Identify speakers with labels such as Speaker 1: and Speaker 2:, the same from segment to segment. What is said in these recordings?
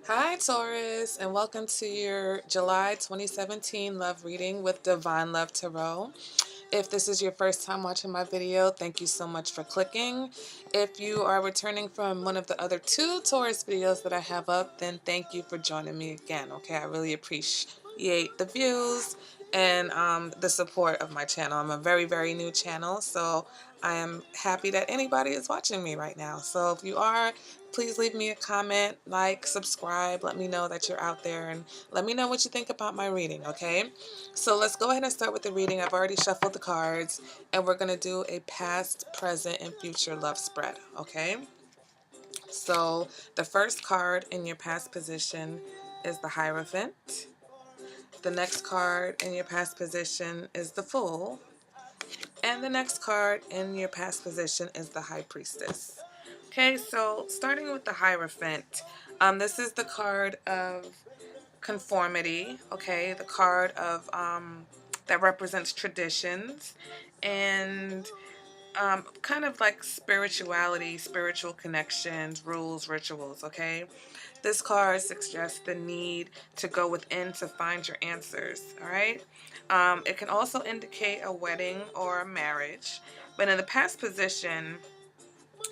Speaker 1: Hi, Taurus, and welcome to your July 2017 love reading with Divine Love Tarot. If this is your first time watching my video, thank you so much for clicking. If you are returning from one of the other two Taurus videos that I have up, then thank you for joining me again, okay? I really appreciate the views and the support of my channel. I'm a very new channel, so I am happy that anybody is watching me right now. So if you are, please leave me a comment, like, subscribe, let me know that you're out there, and let me know what you think about my reading, okay? So let's go ahead and start with the reading. I've already shuffled the cards, and we're going to do a past, present, and future love spread, okay? So the first card in your past position is the Hierophant. The next card in your past position is the Fool. And the next card in your past position is the High Priestess. Okay, so starting with the Hierophant, this is the card of conformity, okay, the card of that represents traditions and kind of like spirituality, spiritual connections, rules, rituals, okay? This card suggests the need to go within to find your answers, all right? It can also indicate a wedding or a marriage, but in the past position,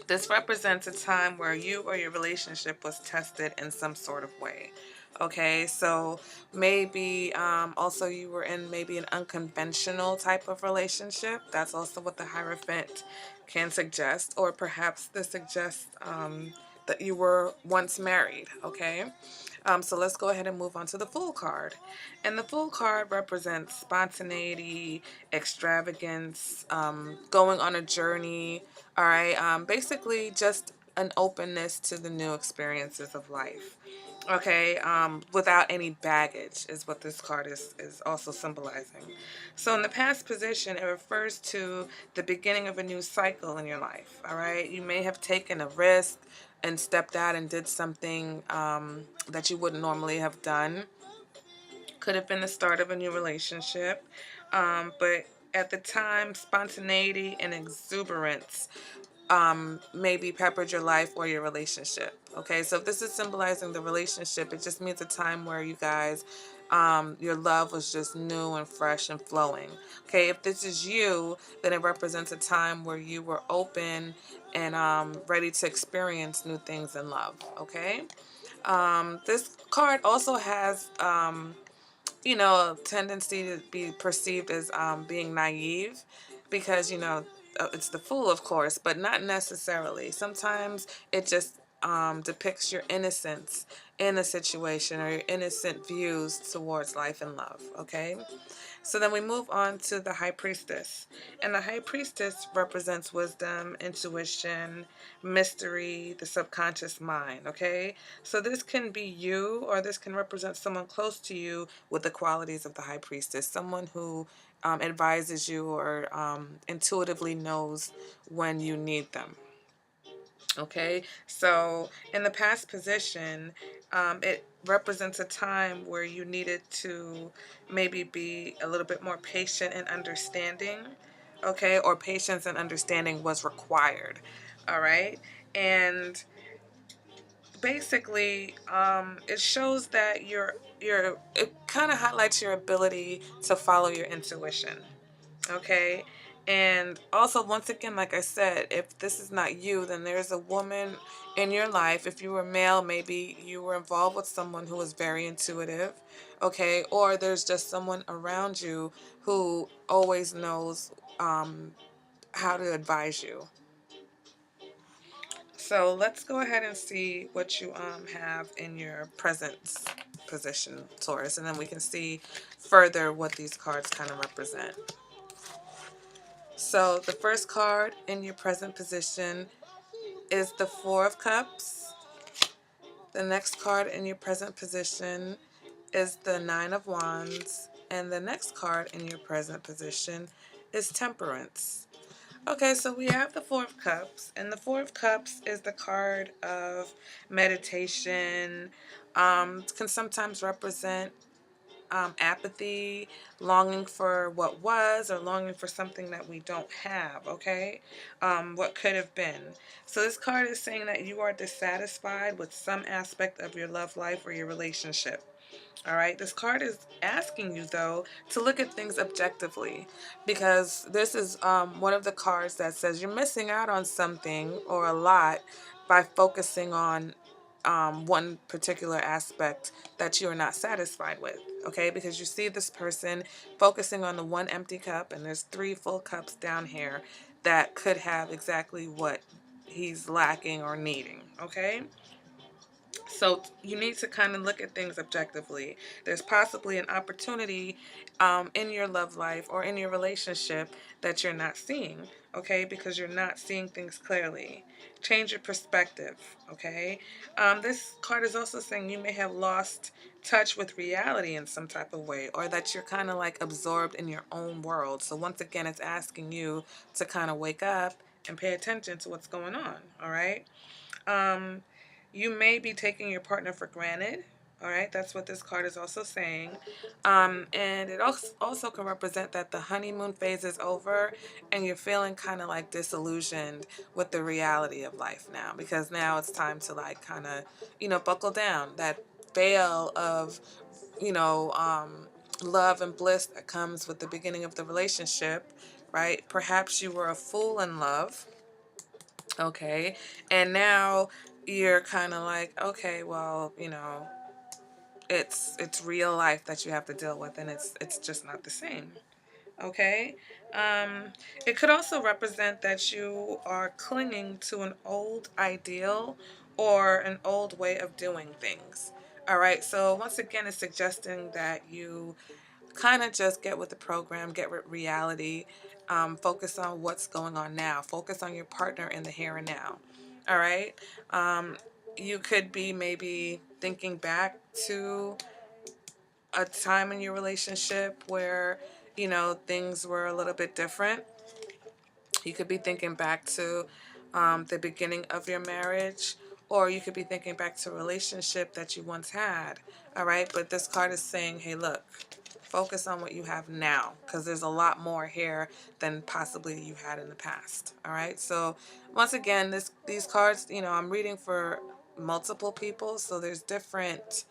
Speaker 1: this represents a time where you or your relationship was tested in some sort of way. Okay, so maybe also you were in maybe an unconventional type of relationship. That's also what the Hierophant can suggest, or perhaps this suggests that you were once married. Okay, so let's go ahead and move on to the Fool card. And the Fool card represents spontaneity, extravagance, going on a journey, all right, basically just an openness to the new experiences of life. Okay, without any baggage is what this card is also symbolizing. So in the past position, it refers to the beginning of a new cycle in your life. All right, you may have taken a risk and stepped out and did something that you wouldn't normally have done. Could have been the start of a new relationship, but at the time, spontaneity and exuberance maybe peppered your life or your relationship. Okay, so if this is symbolizing the relationship, it just means a time where you guys, your love was just new and fresh and flowing. Okay, if this is you, then it represents a time where you were open and ready to experience new things in love. Okay, this card also has a tendency to be perceived as being naive because, it's the Fool, of course, but not necessarily. Sometimes it just depicts your innocence in a situation or your innocent views towards life and love, okay? So then we move on to the High Priestess. And the High Priestess represents wisdom, intuition, mystery, the subconscious mind, okay? So this can be you, or this can represent someone close to you with the qualities of the High Priestess, someone who advises you or intuitively knows when you need them. Okay, so in the past position, it represents a time where you needed to maybe be a little bit more patient and understanding, okay, or patience and understanding was required, all right, and basically, it shows that it kind of highlights your ability to follow your intuition, okay? And also, once again, like I said, if this is not you, then there's a woman in your life. If you were male, maybe you were involved with someone who was very intuitive, okay? Or there's just someone around you who always knows how to advise you. So let's go ahead and see what you have in your present position, Taurus, and then we can see further what these cards kind of represent. So the first card in your present position is the Four of Cups. The next card in your present position is the Nine of Wands. And the next card in your present position is Temperance. Okay, so we have the Four of Cups, and the Four of Cups is the card of meditation. Can sometimes represent apathy, longing for what was, or longing for something that we don't have, okay? What could have been. So this card is saying that you are dissatisfied with some aspect of your love life or your relationship. All right, this card is asking you, though, to look at things objectively, because this is one of the cards that says you're missing out on something or a lot by focusing on one particular aspect that you are not satisfied with. Okay, because you see this person focusing on the one empty cup, and there's three full cups down here that could have exactly what he's lacking or needing. Okay. So you need to kind of look at things objectively. There's possibly an opportunity in your love life or in your relationship that you're not seeing, okay, because you're not seeing things clearly. Change your perspective, okay? This card is also saying you may have lost touch with reality in some type of way, or that you're kind of like absorbed in your own world. So once again, it's asking you to kind of wake up and pay attention to what's going on, all right? Um, you may be taking your partner for granted. All right, that's what this card is also saying. And it also can represent that the honeymoon phase is over and you're feeling kind of like disillusioned with the reality of life now, because now it's time to like kind of, buckle down. That veil of, you know, um, love and bliss that comes with the beginning of the relationship, right? Perhaps you were a fool in love. Okay. And now you're kind of like, okay, well, it's real life that you have to deal with, and it's just not the same. Okay. Um, it could also represent that you are clinging to an old ideal or an old way of doing things. All right. So once again, it's suggesting that you kind of just get with the program, get with reality, focus on what's going on now, focus on your partner in the here and now. All right. Um, you could be maybe thinking back to a time in your relationship where, things were a little bit different. You could be thinking back to the beginning of your marriage, or you could be thinking back to a relationship that you once had. All right. But this card is saying, hey, look, focus on what you have now, because there's a lot more here than possibly you had in the past. All right. So once again, these cards, I'm reading for multiple people. So there's different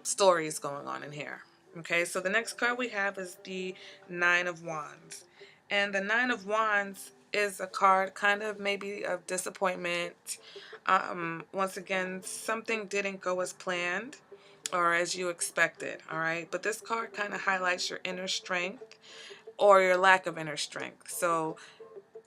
Speaker 1: stories going on in here. Okay, so the next card we have is the Nine of Wands. And the Nine of Wands is a card kind of maybe of disappointment. Once again, something didn't go as planned or as you expected, all right? But this card kind of highlights your inner strength or your lack of inner strength. So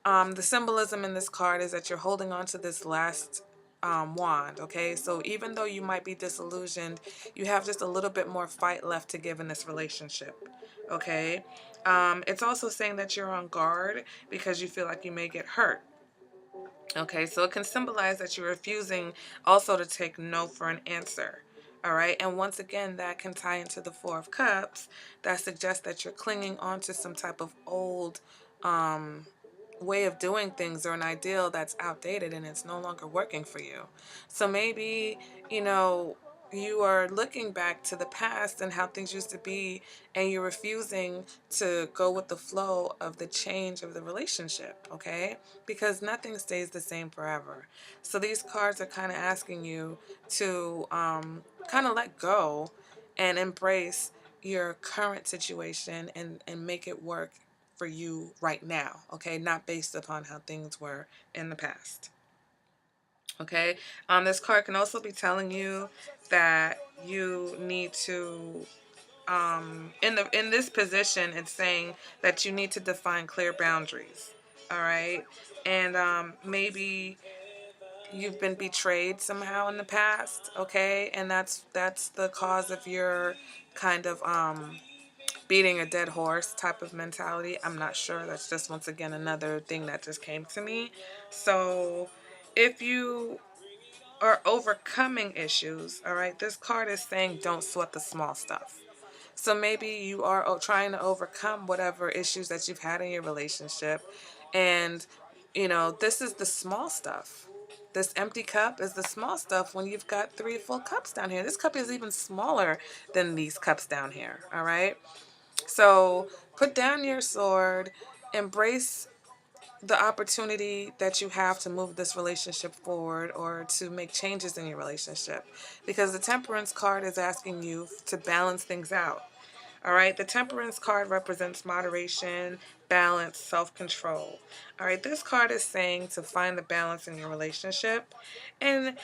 Speaker 1: the symbolism in this card is that you're holding on to this last wand, okay? So even though you might be disillusioned, you have just a little bit more fight left to give in this relationship, okay? It's also saying that you're on guard because you feel like you may get hurt. Okay, so it can symbolize that you're refusing also to take no for an answer. All right, and once again, that can tie into the Four of Cups. That suggests that you're clinging on to some type of old way of doing things or an ideal that's outdated and it's no longer working for you. So maybe, you know, you are looking back to the past and how things used to be, and you're refusing to go with the flow of the change of the relationship, okay? Because nothing stays the same forever. So these cards are kind of asking you to kind of let go and embrace your current situation and make it work for you right now, okay? Not based upon how things were in the past. Okay, this card can also be telling you that you need to in this position, it's saying that you need to define clear boundaries. All right, and maybe you've been betrayed somehow in the past. Okay, and that's the cause of your kind of beating a dead horse type of mentality. I'm not sure. That's just once again another thing that just came to me. So if you are overcoming issues, all right, this card is saying don't sweat the small stuff. So maybe you are trying to overcome whatever issues that you've had in your relationship. And, this is the small stuff. This empty cup is the small stuff when you've got 3 full cups down here. This cup is even smaller than these cups down here, all right? So put down your sword, embrace the opportunity that you have to move this relationship forward or to make changes in your relationship, because the Temperance card is asking you to balance things out. All right, the Temperance card represents moderation, balance, self-control. All right, this card is saying to find the balance in your relationship and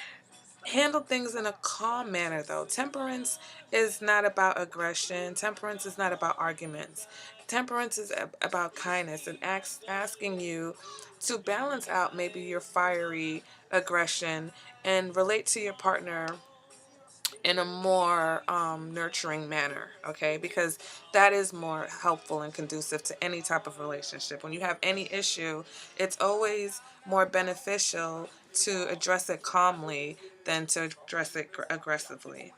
Speaker 1: handle things in a calm manner, though. Temperance is not about aggression. Temperance is not about arguments. Temperance is about kindness and asking you to balance out maybe your fiery aggression and relate to your partner in a more nurturing manner, okay? Because that is more helpful and conducive to any type of relationship. When you have any issue, it's always more beneficial to address it calmly than to address it aggressively.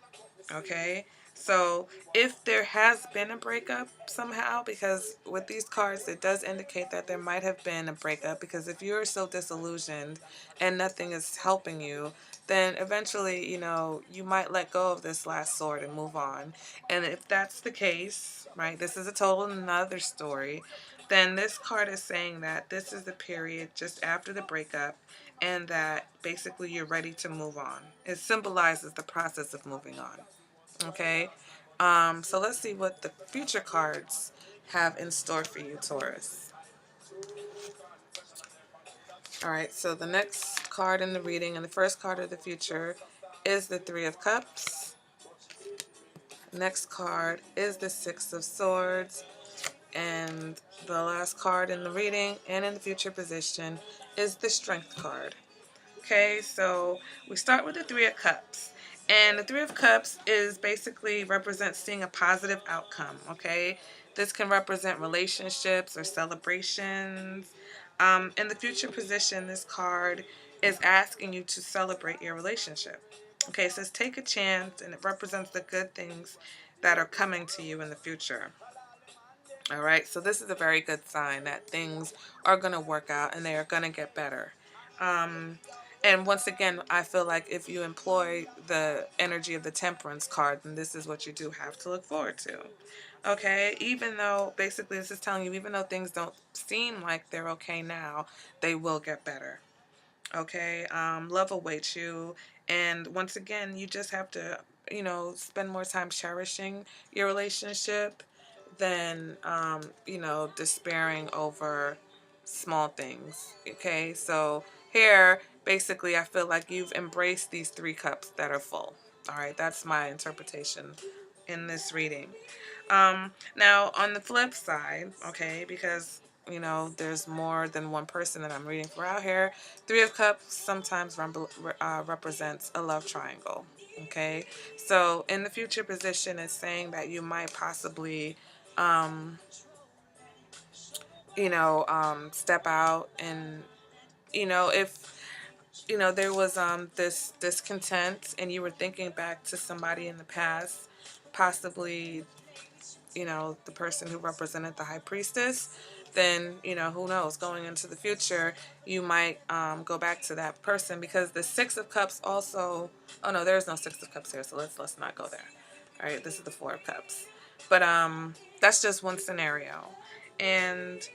Speaker 1: Okay, so if there has been a breakup somehow, because with these cards it does indicate that there might have been a breakup, because if you're so disillusioned and nothing is helping you, then eventually, you might let go of this last sword and move on. And if that's the case, right, this is a total another story, then this card is saying that this is the period just after the breakup and that basically you're ready to move on. It symbolizes the process of moving on. Okay, so let's see what the future cards have in store for you, Taurus. All right, so the next card in the reading and the first card of the future is the Three of Cups. Next card is the Six of Swords. And the last card in the reading and in the future position is the Strength card. Okay, so we start with the Three of Cups. And the Three of Cups is basically represents seeing a positive outcome, okay? This can represent relationships or celebrations. In the future position, this card is asking you to celebrate your relationship. Okay, it says take a chance, and it represents the good things that are coming to you in the future. All right, so this is a very good sign that things are going to work out and they are going to get better. Um, and once again, I feel like if you employ the energy of the Temperance card, then this is what you do have to look forward to. Okay, even though basically this is telling you, even though things don't seem like they're okay now, they will get better. Okay, love awaits you. And once again, you just have to, spend more time cherishing your relationship than, despairing over small things. Okay, so here, basically, I feel like you've embraced these 3 cups that are full. All right, that's my interpretation in this reading. Now, on the flip side, okay, because there's more than one person that I'm reading for out here. Three of Cups sometimes represents a love triangle. Okay, so in the future position, it's saying that you might possibly, um, step out and if there was this discontent and you were thinking back to somebody in the past, possibly the person who represented the High Priestess, then, who knows, going into the future, you might go back to that person, because the Six of Cups also, oh no, there's no Six of Cups here, so let's not go there. All right, this is the Four of Cups. But that's just one scenario. And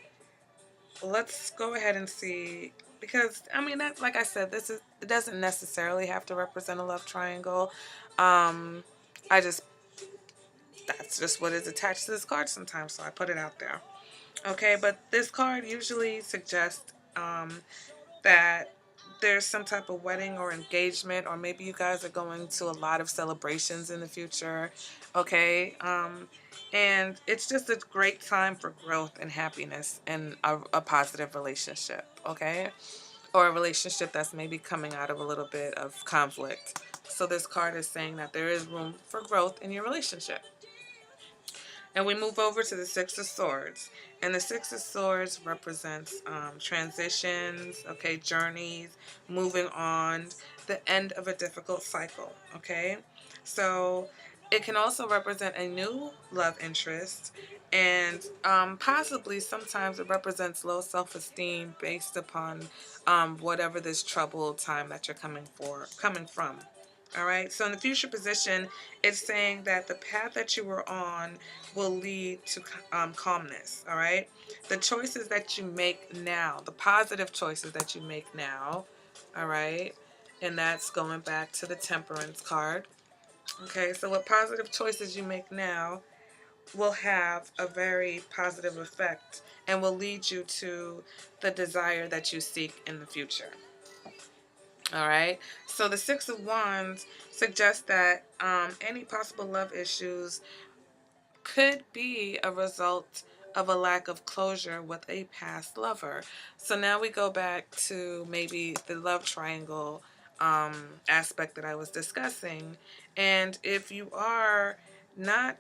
Speaker 1: let's go ahead and see, because, I mean, that, like I said, it doesn't necessarily have to represent a love triangle. I just That's just what is attached to this card sometimes, so I put it out there. Okay, but this card usually suggests that there's some type of wedding or engagement, or maybe you guys are going to a lot of celebrations in the future. Okay, and it's just a great time for growth and happiness and a positive relationship. Okay, or a relationship that's maybe coming out of a little bit of conflict. So this card is saying that there is room for growth in your relationship. And we move over to the Six of Swords. And the Six of Swords represents transitions, okay, journeys, moving on, the end of a difficult cycle, okay? So it can also represent a new love interest, And possibly sometimes it represents low self-esteem based upon whatever this troubled time that you're coming from. All right. So in the future position, it's saying that the path that you were on will lead to calmness. All right. The choices that you make now, the positive choices that you make now. All right. And that's going back to the Temperance card. Okay. So what positive choices you make now will have a very positive effect and will lead you to the desire that you seek in the future. All right. So the Six of Wands suggests that any possible love issues could be a result of a lack of closure with a past lover. So now we go back to maybe the love triangle aspect that I was discussing. And if you are not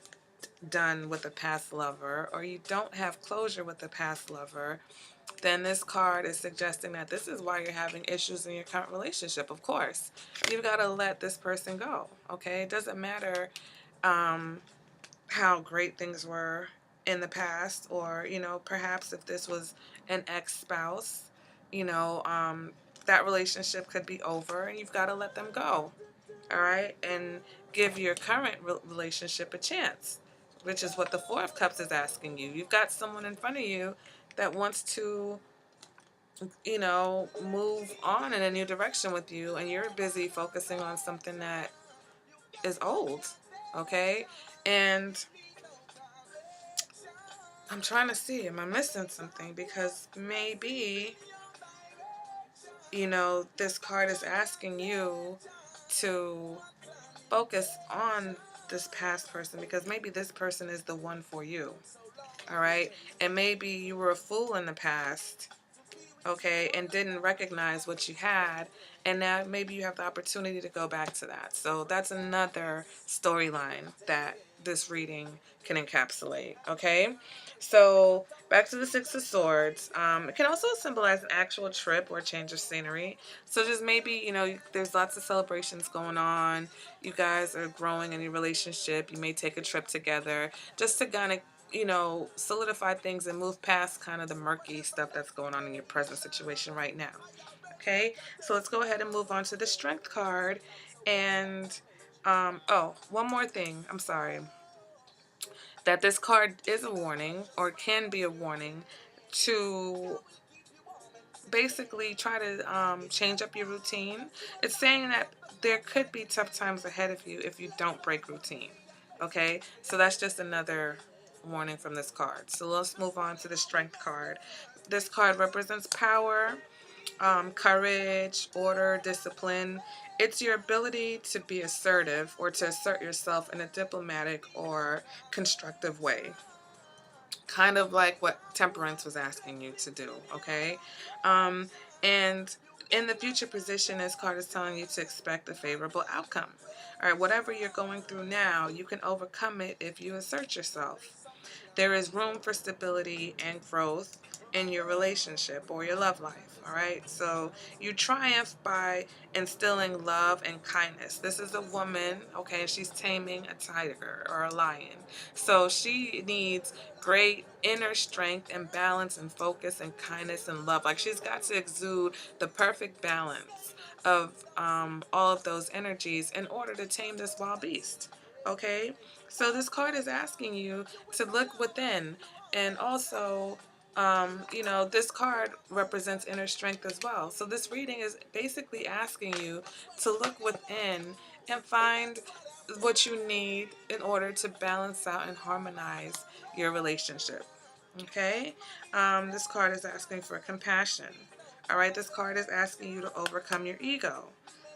Speaker 1: done with a past lover or you don't have closure with a past lover, then this card is suggesting that this is why you're having issues in your current relationship. Of course, you've got to let this person go. Okay, it doesn't matter how great things were in the past, or perhaps if this was an ex-spouse, that relationship could be over and you've got to let them go. All right, and give your current relationship a chance, which is what the Four of Cups is asking you. You've got someone in front of you that wants to move on in a new direction with you, and you're busy focusing on something that is old. Okay, and I'm trying to see, am I missing something? Because maybe, this card is asking you to focus on this past person, because maybe this person is the one for you. All right. And maybe you were a fool in the past, okay, and didn't recognize what you had. And now maybe you have the opportunity to go back to that. So that's another storyline that this reading can encapsulate, okay? So back to the Six of Swords. It can also symbolize an actual trip or change of scenery. So just maybe, there's lots of celebrations going on. You guys are growing in your relationship. You may take a trip together just to kind of solidify things and move past kind of the murky stuff that's going on in your present situation right now. Okay, so let's go ahead and move on to the Strength card. And, oh, one more thing. I'm sorry. That this card is a warning, or can be a warning, to basically try to change up your routine. It's saying that there could be tough times ahead of you if you don't break routine. Okay, so that's just another warning from this card. So let's move on to the Strength card. This card represents power, courage, order, discipline. It's your ability to be assertive or to assert yourself in a diplomatic or constructive way, kind of like what Temperance was asking you to do, okay? Um, and in the future position, this card is telling you to expect a favorable outcome. All right, whatever you're going through now, you can overcome it if you assert yourself. There is room for stability and growth in your relationship or your love life. All right. So you triumph by instilling love and kindness. This is a woman, okay, she's taming a tiger or a lion. So she needs great inner strength and balance and focus and kindness and love. Like, she's got to exude the perfect balance of all of those energies in order to tame this wild beast. Okay, so this card is asking you to look within, and also, this card represents inner strength as well. So this reading is basically asking you to look within and find what you need in order to balance out and harmonize your relationship. Okay, this card is asking for compassion. All right, this card is asking you to overcome your ego.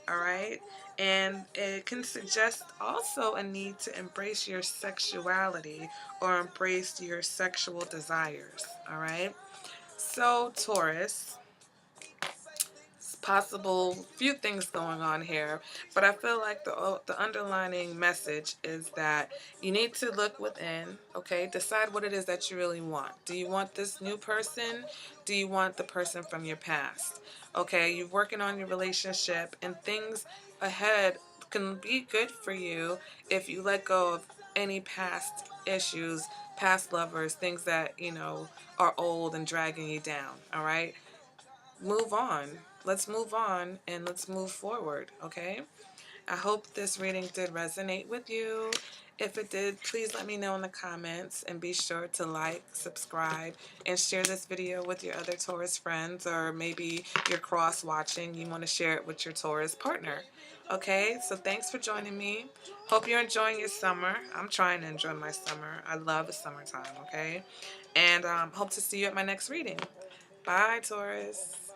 Speaker 1: All right, and it can suggest also a need to embrace your sexuality or embrace your sexual desires. All right, so Taurus, possible few things going on here, but I feel like the underlining message is that you need to look within. Okay, decide what it is that you really want. Do you want this new person? Do you want the person from your past? Okay, you're working on your relationship, and things ahead can be good for you if you let go of any past issues past lovers, things that, you know, are old and dragging you down, all right? Move on. Let's move on and let's move forward, okay? I hope this reading did resonate with you. If it did, please let me know in the comments and be sure to like, subscribe, and share this video with your other Taurus friends, or maybe you're cross-watching, you want to share it with your Taurus partner. Okay, so thanks for joining me. Hope you're enjoying your summer. I'm trying to enjoy my summer. I love the summertime, okay? And hope to see you at my next reading. Bye, Taurus.